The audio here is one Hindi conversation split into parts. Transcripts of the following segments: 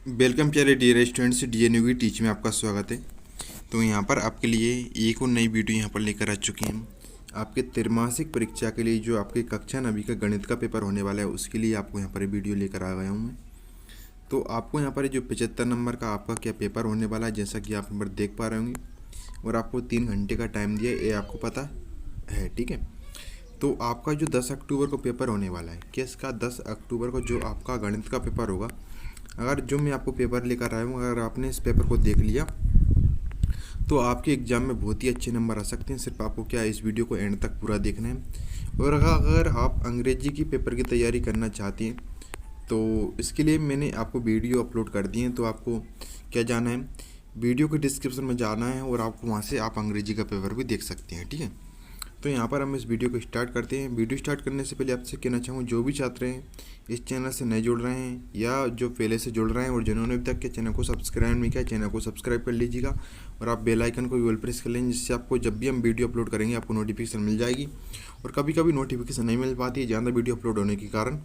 वेलकम प्यारे डियर स्टूडेंट्स, डीएनयू की टीच में आपका स्वागत है। तो यहाँ पर आपके लिए एक और नई वीडियो यहाँ पर लेकर आ चुके हैं। आपके त्रैमासिक परीक्षा के लिए जो आपके कक्षा 9वीं का गणित का पेपर होने वाला है उसके लिए आपको यहाँ पर वीडियो लेकर आ गया हूँ मैं। तो आपको यहाँ पर जो 75 नंबर का आपका क्या पेपर होने वाला है, जैसा कि आप यहाँ पर देख पा रहे होंगे, और आपको 3 घंटे का टाइम दिया है, ये आपको पता है। ठीक है, तो आपका जो 10 अक्टूबर को पेपर होने वाला है, कि इसका 10 अक्टूबर को जो आपका गणित का पेपर होगा, अगर जो मैं आपको पेपर लेकर आया हूँ, अगर आपने इस पेपर को देख लिया तो आपके एग्ज़ाम में बहुत ही अच्छे नंबर आ सकते हैं। सिर्फ आपको क्या है, इस वीडियो को एंड तक पूरा देखना है। और अगर आप अंग्रेजी की पेपर की तैयारी करना चाहते हैं तो इसके लिए मैंने आपको वीडियो अपलोड कर दी है। तो आपको क्या जाना है, वीडियो के डिस्क्रिप्शन में जाना है और आपको वहाँ से आप अंग्रेजी का पेपर भी देख सकते हैं। ठीक है, तो यहाँ पर हम इस वीडियो को स्टार्ट करते हैं। वीडियो स्टार्ट करने से पहले आपसे कहना चाहूँ, जो भी छात्र हैं इस चैनल से नए जुड़ रहे हैं या जो पहले से जुड़ रहे हैं और जिन्होंने अभी तक के चैनल को सब्सक्राइब नहीं किया, चैनल को सब्सक्राइब कर लीजिएगा और आप बेल आइकन को भी ऑल प्रेस कर लेंगे, जिससे आपको जब भी हम वीडियो अपलोड करेंगे आपको नोटिफिकेशन मिल जाएगी। और कभी कभी नोटिफिकेशन नहीं मिल पाती है ज़्यादा वीडियो अपलोड होने के कारण,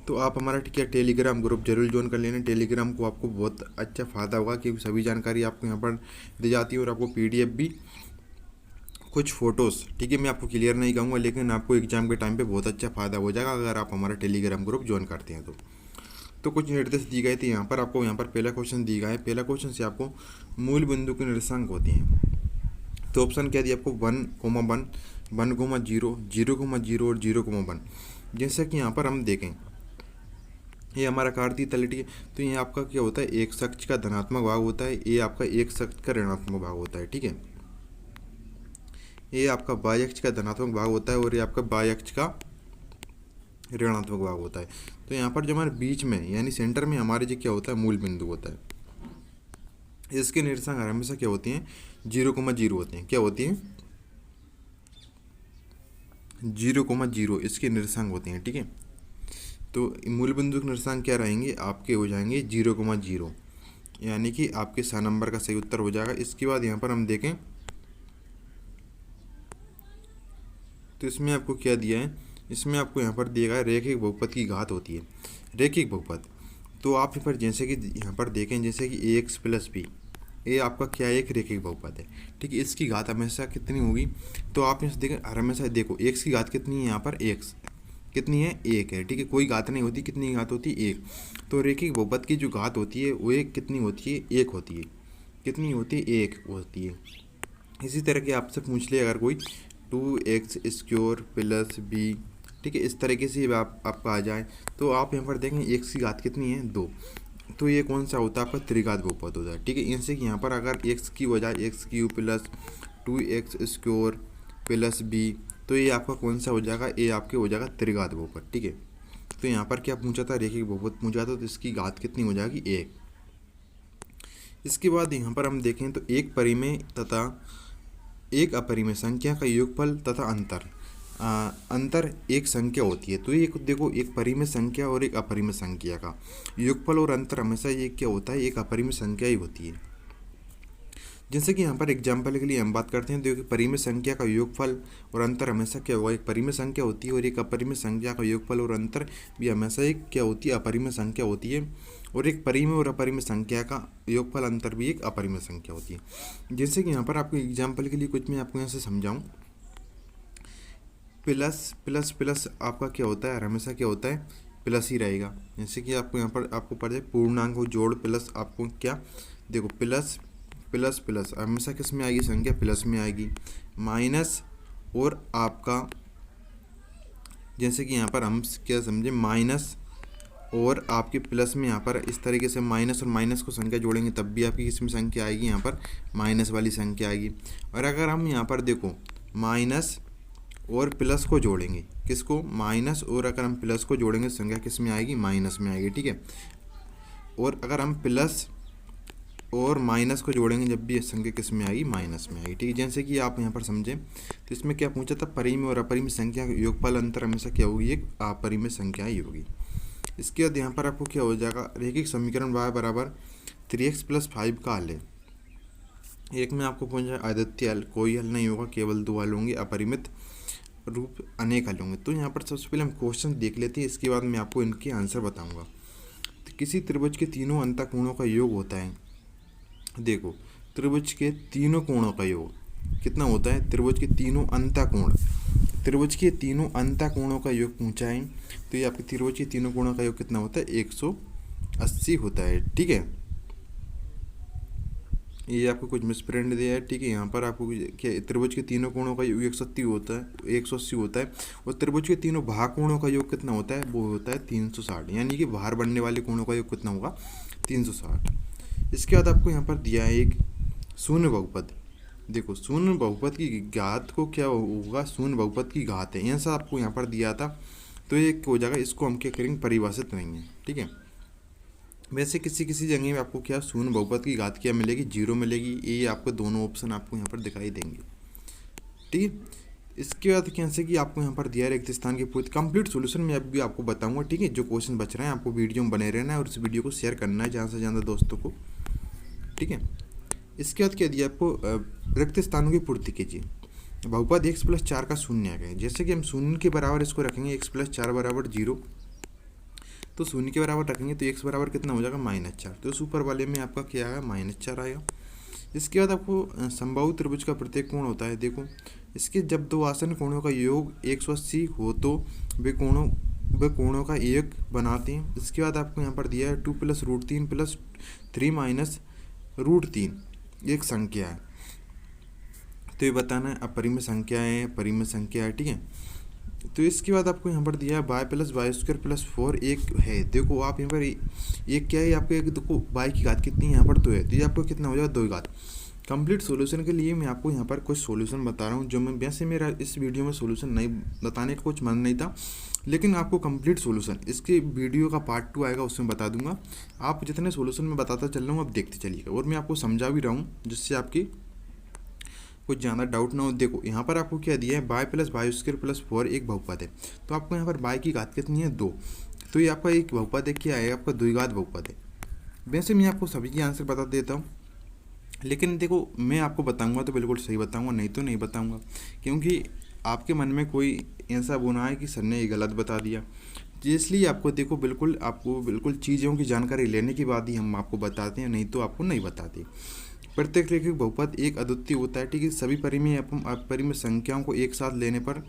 तो आप हमारा टेलीग्राम ग्रुप जरूर ज्वाइन कर लेना। टेलीग्राम को आपको बहुत अच्छा फ़ायदा होगा क्योंकि सभी जानकारी आपको यहाँ पर दी जाती है और आपको PDF भी, कुछ फ़ोटोज़, ठीक है, मैं आपको क्लियर नहीं कहूँगा, लेकिन आपको एग्ज़ाम के टाइम पे बहुत अच्छा फ़ायदा हो जाएगा अगर आप हमारा टेलीग्राम ग्रुप ज्वाइन करते हैं। तो कुछ निर्देश दिए गए थे यहाँ पर आपको। यहाँ पर पहला क्वेश्चन दिया गया है। पहला क्वेश्चन से आपको मूल बिंदु के निर्देशांक होते हैं। तो ऑप्शन क्या दिया आपको, 1,1, 1,0, 0,0 और 0,1। जैसा कि यहाँ पर हम देखें, ये हमारा कार्तीय तल, ठीक है। तो ये आपका क्या होता है, एक अक्ष का धनात्मक भाग होता है, ये आपका एक अक्ष का ऋणात्मक भाग होता है। ठीक है, ये आपका बाह्य अक्ष का धनात्मक भाग होता है और ये आपका बाह्य अक्ष का ऋणात्मक भाग होता है। तो यहाँ पर जो हमारे बीच में यानी सेंटर में हमारे जो क्या होता है, मूल बिंदु होता है। इसके निर्देशांक हमेशा क्या होती हैं, 0,0 होते हैं। क्या होती हैं, 0,0 इसके निर्देशांक होते हैं। ठीक है, तो मूल बिंदु के निर्देशांक क्या रहेंगे, आपके हो जाएंगे 0,0, यानी कि आपके 6 नंबर का सही उत्तर हो जाएगा। इसके बाद यहाँ पर हम देखें तो इसमें आपको क्या दिया है, इसमें आपको यहाँ पर दिया गया रेखिक बहुपद की घात होती है। रेखिक बहुपद, तो आप यहाँ पर जैसे कि यहाँ पर देखें, जैसे कि AX + B, ये आपका क्या है, एक रेखिक बहुपद है। ठीक है, इसकी घात हमेशा कितनी होगी, तो आप यहाँ से देखें, हमेशा देखो x की घात कितनी है, यहाँ पर x कितनी है, 1 है। ठीक है, कोई घात नहीं होती, कितनी घात होती है, 1। तो रेखिक बहुपद की जो घात होती है वो एक कितनी होती है, 1 होती है। कितनी होती है, 1 होती है। इसी तरह के आपसे पूछ ले अगर कोई 2x² + b, ठीक है, इस तरीके से आपका आ जाए, तो आप यहाँ पर देखें x की घात कितनी है, 2। तो ये कौन सा होता है, आपका त्रिघात बहुपद होता है। ठीक है, इनसे कि यहाँ पर अगर x की बजाय x³ + 2x² + b, तो ये आपका कौन सा हो जाएगा, ये आपके हो जाएगा त्रिघात बहुपद। ठीक है, तो यहाँ पर क्या पूछा था, रेखिक बहुपद पूछा था, तो इसकी घात कितनी हो जाएगी, 1। इसके बाद यहाँ पर हम देखें तो एक परिमेय तथा एक अपरिमेय संख्या का योगफल तथा अंतर, अंतर एक संख्या होती है। तो ये देखो, एक परिमेय संख्या और एक अपरिमेय संख्या का योगफल और अंतर हमेशा ये क्या होता है, एक अपरिमेय संख्या ही होती है। जैसे कि यहाँ पर एग्जाम्पल के लिए हम बात करते हैं, तो एक परिमेय संख्या का योगफल और अंतर हमेशा क्या होगा, एक परिमेय संख्या होती है, और एक अपरिमेय संख्या का योगफल और अंतर भी हमेशा एक क्या होती है, अपरिमेय संख्या होती है। और एक परिमेय और अपरिमेय संख्या का योगफल अंतर भी एक अपरिमेय संख्या होती है। जैसे कि यहाँ पर आपको एग्जाम्पल के लिए कुछ मैं आपको यहाँ से समझाऊँ, प्लस प्लस प्लस आपका क्या होता है, हमेशा क्या होता है, प्लस ही रहेगा। जैसे कि आपको यहाँ पर आपको पढ़ जाए, पूर्णांक हो जोड़ प्लस, आपको क्या देखो, प्लस प्लस प्लस हमेशा किस में आएगी, संख्या प्लस में आएगी। माइनस और आपका, जैसे कि यहाँ पर हम क्या समझे, माइनस और आपके प्लस में यहाँ पर इस तरीके से माइनस और माइनस को संख्या जोड़ेंगे तब भी आपकी किसमें संख्या आएगी, यहाँ पर माइनस वाली संख्या आएगी। और अगर हम यहाँ पर देखो माइनस और प्लस को जोड़ेंगे, किसको, माइनस, और अगर हम प्लस को जोड़ेंगे संख्या किस में आएगी, माइनस में आएगी। ठीक है, और अगर हम प्लस और माइनस को जोड़ेंगे जब भी संख्या किस में आएगी, माइनस में आएगी। ठीक है, जैसे कि आप यहाँ पर समझें, तो इसमें क्या पूछा था, परिमेय और अपरिमेय संख्या का योगफल अंतर हमेशा क्या होगी, एक अपरिमेय संख्या ही होगी। इसके बाद यहाँ पर आपको क्या हो जाएगा, रैखिक समीकरण y = 3x + 5 का हल है। एक में आपको पूछा आदित्य हल, कोई हल नहीं होगा, केवल 2 हल होंगे, अपरिमित रूप अनेक हल होंगे। तो यहाँ पर सबसे पहले हम क्वेश्चन देख लेते हैं, इसके बाद मैं आपको इनके आंसर बताऊँगा। किसी त्रिभुज के तीनों अंतःकोणों का योग होता है। देखो, त्रिभुज के तीनों कोणों का योग कितना होता है? त्रिभुज के तीनों अंतःकोण, त्रिभुज के तीनों अंतःकोणों का योग पूछा है, तो ये आपके त्रिभुज के तीनों कोणों का योग कितना होता है? 180 होता है। ठीक है, ये आपको कुछ मिसप्रिंट दिया है। ठीक है, यहाँ पर आपको क्या, त्रिभुज के तीनों कोणों का योग 180 होता है, 180 होता है। और त्रिभुज के तीनों भागकोणों का योग कितना होता है? वो होता है 360, यानी कि बाहर बनने वाले कोणों का योग कितना होगा? 360। इसके बाद आपको यहाँ पर दिया है एक शून्य बहुपद। देखो, शून्य बहुपद की घात को क्या होगा? शून्य बहुपद की घात है, ऐसा आपको यहाँ पर दिया था, तो ये हो जाएगा। इसको हम क्या करेंगे? परिभाषित नहीं है। ठीक है, वैसे किसी किसी जगह में आपको क्या शून्य बहुपद की घात क्या मिलेगी? 0 मिलेगी। ये आपको दोनों ऑप्शन आपको यहाँ पर दिखाई देंगे। ठीक है, इसके बाद कैसे कि आपको यहाँ पर दिया है रिक्त स्थान की पूर्ति। कंप्लीट सॉल्यूशन में अभी आपको बताऊंगा। ठीक है, जो क्वेश्चन बच रहे हैं आपको वीडियो में बने रहना है और इस वीडियो को शेयर करना है ज़्यादा से ज़्यादा दोस्तों को। ठीक है, इसके बाद क्या दिया आपको? रिक्त स्थानों की पूर्ति कीजिए। बहुपद x + 4 का शून्य है। जैसे कि हम शून्य के बराबर इसको रखेंगे, x + 4 = 0, तो शून्य के बराबर रखेंगे तो x बराबर कितना हो जाएगा? -4। तो इस ऊपर वाले में आपका क्या आएगा? -4 आएगा। इसके बाद आपको समबाहु त्रिभुज का प्रत्येक कोण होता है। देखो, इसके जब दो आसन कोणों का योग 180 हो तो वे कोणों का एक बनाते हैं। इसके बाद आपको यहाँ पर दिया है 2 + √3 + 3 - √3 एक संख्या है, तो ये बताना है अपरिमेय संख्या है, परिमेय संख्या है। ठीक है, तो इसके बाद आपको यहाँ पर दिया है y + y² + 4 एक है। देखो, आप यहाँ पर एक क्या है आपको? एक देखो y की घात कितनी है यहाँ पर? 2 है, तो ये आपको कितना हो जाएगा? 2 की घात। कंप्लीट सॉल्यूशन के लिए मैं आपको यहाँ पर कुछ सॉल्यूशन बता रहा हूँ, जो मैं वैसे मेरा इस वीडियो में सॉल्यूशन नहीं बताने का कुछ मन नहीं था, लेकिन आपको कंप्लीट सॉल्यूशन इसके वीडियो का पार्ट 2 आएगा, उसमें बता दूंगा। आप जितने सॉल्यूशन में बताता चल रहा हूँ आप देखते चलिएगा, और मैं आपको समझा भी रहा हूँ जिससे आपकी कुछ ज़्यादा डाउट ना हो। देखो, यहाँ पर आपको क्या दिया है? y + y² + 4 एक बहुपद है, तो आपको यहाँ पर y की घात कितनी है? 2, तो ये आपका एक बहुपद है। क्या है? आपका द्विघात बहुपद है। वैसे मैं आपको सभी की आंसर बता देता हूँ, लेकिन देखो मैं आपको बताऊंगा तो बिल्कुल सही बताऊंगा, नहीं तो नहीं बताऊंगा, क्योंकि आपके मन में कोई ऐसा वो ना है कि सर ने ये गलत बता दिया। इसलिए आपको देखो, आपको बिल्कुल चीज़ों की जानकारी लेने के बाद ही हम आपको बताते हैं, नहीं तो आपको नहीं बताते। प्रत्येक रैखिक बहुपद एक अद्वितीय होता है। ठीक है, सभी परिमेय अपरिमेय संख्याओं को एक साथ लेने पर,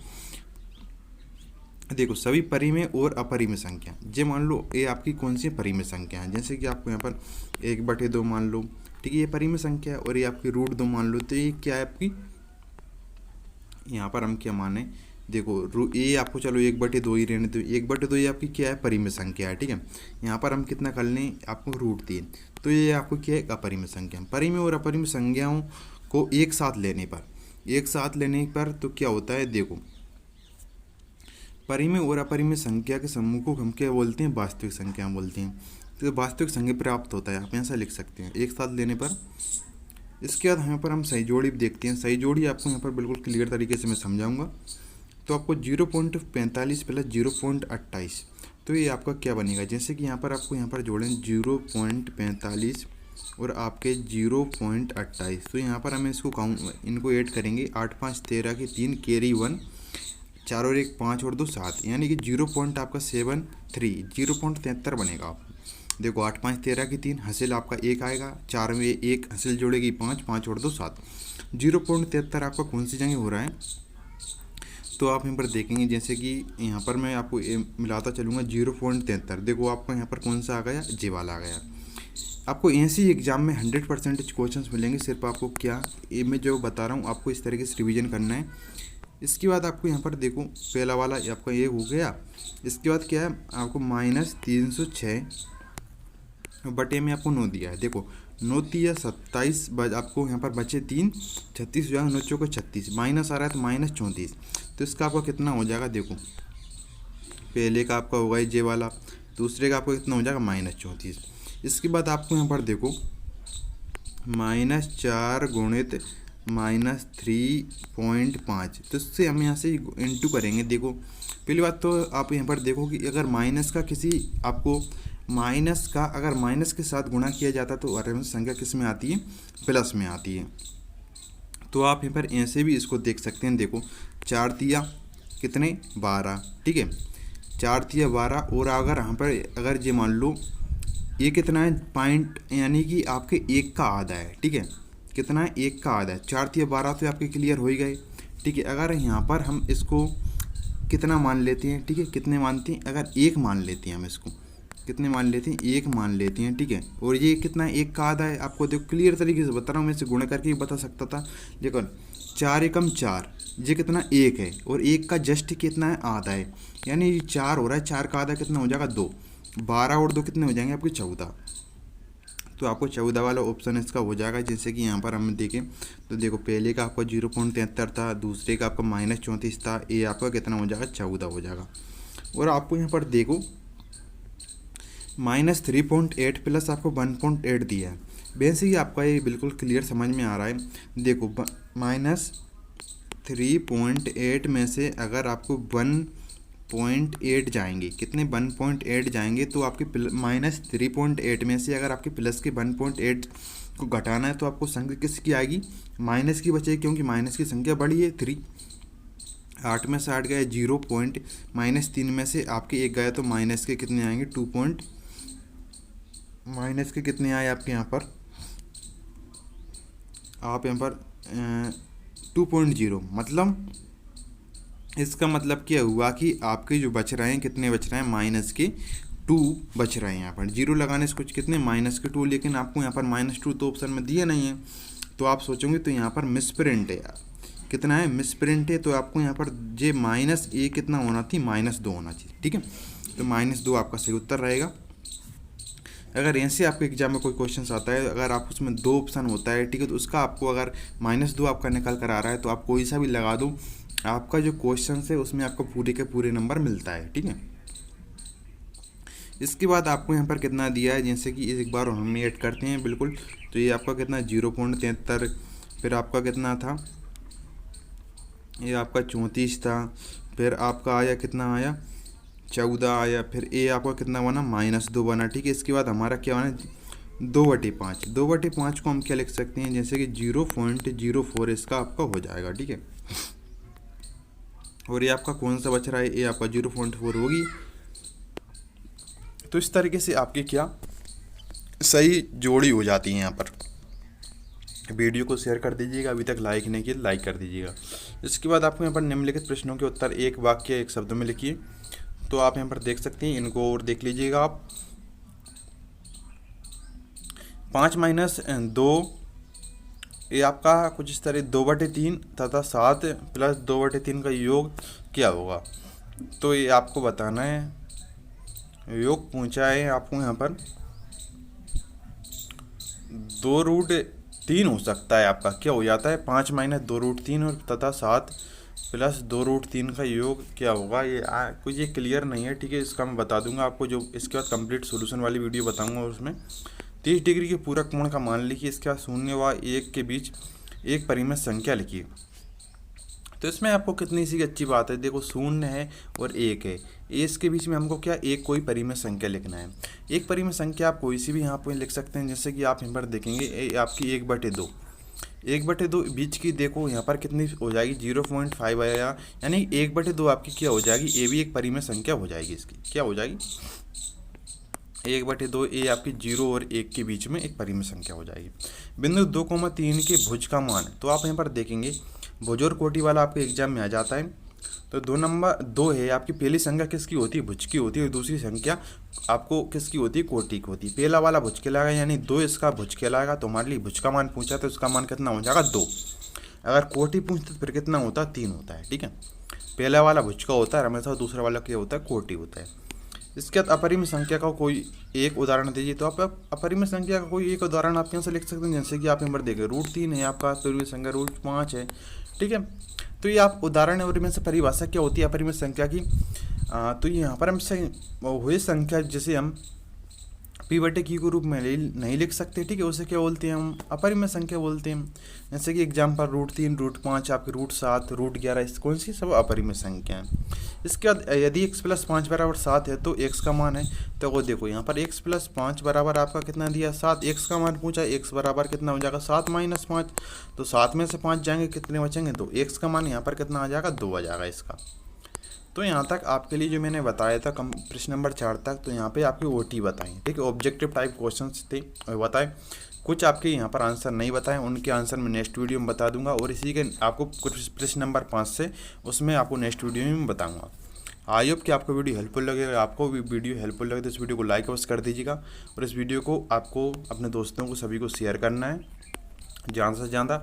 देखो सभी परिमेय और अपरिमेय संख्या, जे मान लो ये आपकी कौन सी परिमेय संख्या है, जैसे कि आपको यहाँ पर 1/2 मान लो। ठीक है, ये परिमेय संख्या है, और ये आपकी √2 मान लो, तो ये क्या है आपकी? यहाँ पर हम क्या माने? देखो, ये आपको चलो 1/2 ही रहने दो। 1/2 ये आपकी क्या है? परिमेय संख्या है। ठीक है, यहाँ पर हम कितना कर लें? आपको √3, तो ये आपको क्या है? अपरिमेय संख्या। परिमेय और अपरिमेय संख्याओं को एक साथ लेने पर तो क्या होता है? देखो, परिमेय और अपरिमेय संख्या के समूह को हम क्या बोलते हैं? वास्तविक संख्या बोलते हैं। तो वास्तविक संख्या प्राप्त होता है, आप ऐसा लिख सकते हैं, एक साथ लेने पर। इसके बाद यहाँ पर हम सही जोड़ी भी देखते हैं। सही जोड़ी आपको यहाँ पर बिल्कुल क्लियर तरीके से मैं समझाऊंगा। तो आपको 0.45 + 0.28, तो ये आपका क्या बनेगा? जैसे कि यहाँ पर जोड़ें 0.45 और आपके 0.28, तो यहाँ पर हमें इनको ऐड करेंगे। 8 5 13 की 3 कैरी 1, 4 और 1 5 और 2 7, यानी कि 0.73 0.73 बनेगा। देखो, 8 5 13 की 3 हासिल आपका 1 आएगा, 4 में 1 हासिल जोड़ेगी 5 5 और 2 7, 0.73 आपका कौन सी जगह हो रहा है? तो आप यहाँ पर देखेंगे, जैसे कि यहाँ पर मैं आपको मिलाता चलूँगा 0.73। देखो, आपको यहाँ पर कौन सा आ गया? जे वाला आ गया। आपको ऐसे ही एग्जाम में 100% क्वेश्चन मिलेंगे। सिर्फ आपको क्या ये मैं जो बता रहा हूँ आपको इस तरीके से रिवीजन करना है। इसके बाद आपको यहाँ पर देखो, पहला वाला आपका ये हो गया। इसके बाद क्या है? आपको -306 बटे में आपको 9 दिया है। देखो, 9 या 27, आपको यहाँ पर बचे 3, 36 हो जाएगा। 9 चौके 36, माइनस आ रहा है तो -34, तो इसका आपका कितना हो जाएगा? देखो, पहले का आपका होगा जे वाला, दूसरे का आपको कितना हो जाएगा? -34। इसके बाद आपको यहाँ पर देखो -4 गुणित -3.5, तो इससे हम यहाँ से इंटू करेंगे। देखो, पहली बात तो आप यहाँ पर देखो कि अगर माइनस का अगर माइनस के साथ गुणा किया जाता तो अपरिमेय संख्या किस में आती है? प्लस में आती है। तो आप यहाँ पर ऐसे भी इसको देख सकते हैं। देखो, 4 तिया कितने? 12। ठीक है, 4 तिया 12, और अगर यहाँ पर अगर ये मान लो ये कितना है पॉइंट, यानी कि आपके 1 का आधा है, ठीक है। कितना है 1 का आधा है, 4 तिया 12 तो आपके क्लियर हो ही गए, ठीक है। अगर यहाँ पर हम इसको कितना मान लेते हैं, ठीक है, कितने मानते हैं, अगर 1 मान लेते हैं हम इसको, कितने मान लेते हैं 1 मान लेते हैं, ठीक है। और ये कितना है 1 का आधा है, आपको देखो क्लियर तरीके से बता रहा हूँ, मैं इसे गुणा करके भी बता सकता था, लेकिन 4 एकम 4, ये कितना 1 है, और 1 का जस्ट कितना है आधा है, यानी ये 4 हो रहा है, 4 का आधा कितना हो जाएगा 2, 12 और 2 कितने हो जाएंगे आपके 14। तो आपको 14 वाला ऑप्शन इसका हो जाएगा। जैसे कि यहाँ पर हम देखें तो देखो पहले का आपका 0.73 था, दूसरे का आपका -34 था, ये आपका कितना हो जाएगा 14 हो जाएगा। और आपको यहाँ पर देखो -3.8 प्लस आपको 1.8 दिया है, वैसे ही आपका ये बिल्कुल क्लियर समझ में आ रहा है। देखो -3.8 में से अगर आपको 1.8 जाएंगे, कितने 1.8 जाएंगे, तो आपके -3.8 में से अगर आपके प्लस के 1.8 को घटाना है तो आपको संख्या किसकी आएगी, माइनस की बचेगी, क्योंकि माइनस की संख्या बड़ी है 3। 8 में से 8 गए 0 पॉइंट, -3 में से आपके 1 गए तो माइनस के कितने आएंगे 2 पॉइंट, माइनस के कितने आए आपके यहाँ पर, आप यहाँ पर 2.0, मतलब इसका मतलब क्या हुआ कि आपके जो बच रहे हैं कितने बच रहे हैं, -2 बच रहे हैं। यहाँ पर 0 लगाने से कुछ कितने -2, लेकिन आपको यहाँ पर -2 तो ऑप्शन में दिया नहीं है, तो आप सोचोगे तो यहाँ पर मिसप्रिंट है यार, कितना है मिसप्रिंट है, तो आपको यहाँ पर जे -1 कितना होना थी, -2 होना चाहिए, ठीक है। तो -2 आपका सही उत्तर रहेगा। अगर ऐसे आपके एग्जाम में कोई क्वेश्चन आता है, अगर आप उसमें 2 ऑप्शन होता है, ठीक है, तो उसका आपको अगर -2 आपका निकल कर आ रहा है तो आप कोई सा भी लगा दो, आपका जो क्वेश्चन है उसमें आपको पूरे के पूरे नंबर मिलता है, ठीक है। इसके बाद आपको यहाँ पर कितना दिया है, जैसे कि एक बार हम ऐड करते हैं बिल्कुल, तो ये आपका कितना 0.73, फिर आपका कितना था, ये आपका 34 था, फिर आपका आया कितना आया 14 आया, फिर ए आपका कितना बना -2 बना, ठीक है। इसके बाद हमारा क्या बना 2/5, 2/5 को हम क्या लिख सकते हैं, जैसे कि 0.04 इसका आपका हो जाएगा, ठीक है। और ये आपका कौन सा बच रहा है, ये आपका 0.4 होगी। तो इस तरीके से आपकी क्या सही जोड़ी हो जाती है। यहाँ पर वीडियो को शेयर कर दीजिएगा, अभी तक लाइक नहीं किया लाइक कर दीजिएगा। इसके बाद आपको यहाँ पर निम्नलिखित प्रश्नों के उत्तर एक वाक्य एक शब्द में लिखिए, तो आप यहाँ पर देख सकते हैं, इनको और देख लीजिएगा आप। 5 - 2 ये आपका कुछ इस तरह 2/3 तथा 7 + 2/3 का योग क्या होगा, तो ये आपको बताना है। योग पूछा है आपको यहाँ पर 2√3 हो सकता है, आपका क्या हो जाता है 5 - 2√3 और तथा 7 + 2√3 का योग क्या होगा, ये कुछ ये क्लियर नहीं है, ठीक है। इसका मैं बता दूंगा आपको, जो इसके बाद कंप्लीट सॉल्यूशन वाली वीडियो बताऊंगा, उसमें 30 डिग्री के पूरक कोण का मान लिखिए, इसके बाद 0 व 1 के बीच एक परिमित संख्या लिखिए। तो इसमें आपको कितनी सी अच्छी बात है, देखो 0 है और 1 है, इसके बीच में हमको क्या एक कोई परिमित संख्या लिखना है। एक परिमित संख्या आप कोई सी भी यहाँ पर लिख सकते हैं, जैसे कि आप यहाँ पर देखेंगे आपकी 1/2, 1/2 बीच की देखो यहाँ पर कितनी हो जाएगी 0.5 आया, यानी 1/2 आपकी क्या हो जाएगी, ये भी एक परिमित संख्या हो जाएगी, इसकी क्या हो जाएगी 1/2, ये आपकी 0 और 1 के बीच में एक परिमित संख्या हो जाएगी। बिंदु 2,3 के भुज का मान, तो आप यहाँ पर देखेंगे भुज और कोटि वाला आपके एग्जाम में आ जाता है। तो 2 नंबर 2 है आपकी, पहली संख्या किसकी होती है, भुज की होती है, और दूसरी संख्या आपको किसकी होती है, कोटि की होती है। पहला वाला भुज कहलाएगा, यानी 2 इसका भुज कहलाएगा, तो हमारे लिए भुज का मान पूछा तो इसका मान कितना हो जाएगा 2। अगर कोटि पूछते तो फिर कितना होता है 3 होता है, ठीक है। पहला वाला भुज का होता है हमेशा, दूसरा वाला क्या होता है कोटि होता है। इसके बाद अपरिमित संख्या का कोई एक उदाहरण दीजिए, तो आप अपरिमित संख्या का कोई एक उदाहरण आप यहाँ से लिख सकते हैं, जैसे कि आप यहाँ पर देखें √3 है आपका, अपरिमित संख्या √5 है, ठीक है। तो ये आप उदाहरण है, और इनमें से परिभाषा क्या होती है अपरिमित संख्या की, तो यहाँ पर हमसे हुई संख्या जिसे हम p/q के रूप में नहीं लिख सकते, ठीक है, उसे क्या बोलते हैं हम अपरिमित संख्या बोलते हैं। जैसे कि एग्जाम्पल √3, √5, आपके √7, √11, कौन सी सब अपरिमित संख्या है। इसके बाद यदि x + 5 = 7 है तो x का मान है, तो वो देखो यहाँ पर x + 5 बराबर आपका कितना दिया 7, x का मान पूछा, x बराबर कितना हो जाएगा 7 - 5, तो 7 में से 5 जाएंगे कितने बचेंगे, तो x का मान यहाँ पर कितना आ जाएगा 2 आ जाएगा इसका। तो यहाँ तक आपके लिए जो मैंने बताया था कम प्रश्न नंबर 4 तक, तो यहाँ पे आपके ओटी बताएं, ठीक है, ऑब्जेक्टिव टाइप क्वेश्चंस थे और बताए। कुछ आपके यहाँ पर आंसर नहीं बताए, उनके आंसर मैं नेक्स्ट वीडियो में बता दूंगा, और इसी के आपको कुछ प्रश्न नंबर 5 से उसमें आपको नेक्स्ट वीडियो में बताऊँगा। आई होप कि आपको वीडियो हेल्पफुल लगेगा। आपको भी वीडियो हेल्पफुल लगे तो इस वीडियो को लाइक अवश्य कर दीजिएगा, और इस वीडियो को आपको अपने दोस्तों को सभी को शेयर करना है ज़्यादा से ज़्यादा,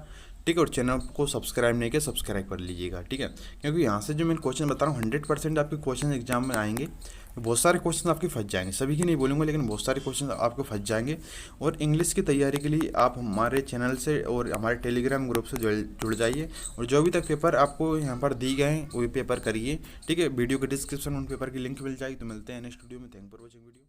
ठीक है। और चैनल को सब्सक्राइब नहीं किया, सब्सक्राइब कर लीजिएगा, ठीक है। क्योंकि यहाँ से जो मैं क्वेश्चन बता रहा हूँ 100% आपके क्वेश्चन एग्जाम में आएंगे। बहुत सारे क्वेश्चन आपके फंस जाएंगे, सभी की नहीं बोलूँगा, लेकिन बहुत सारे क्वेश्चन आपको फंस जाएंगे। और इंग्लिश की तैयारी के लिए आप हमारे चैनल से और हमारे टेलीग्राम ग्रुप से जुड़ जाइए, और जो भी तक पेपर आपको यहाँ पर दिए गए हैं वही पेपर करिए, ठीक है। वीडियो के डिस्क्रिप्शन में उन पेपर की लिंक मिल जाएगी। तो मिलते हैं नेक्स्ट वीडियो में। Thank for watching video.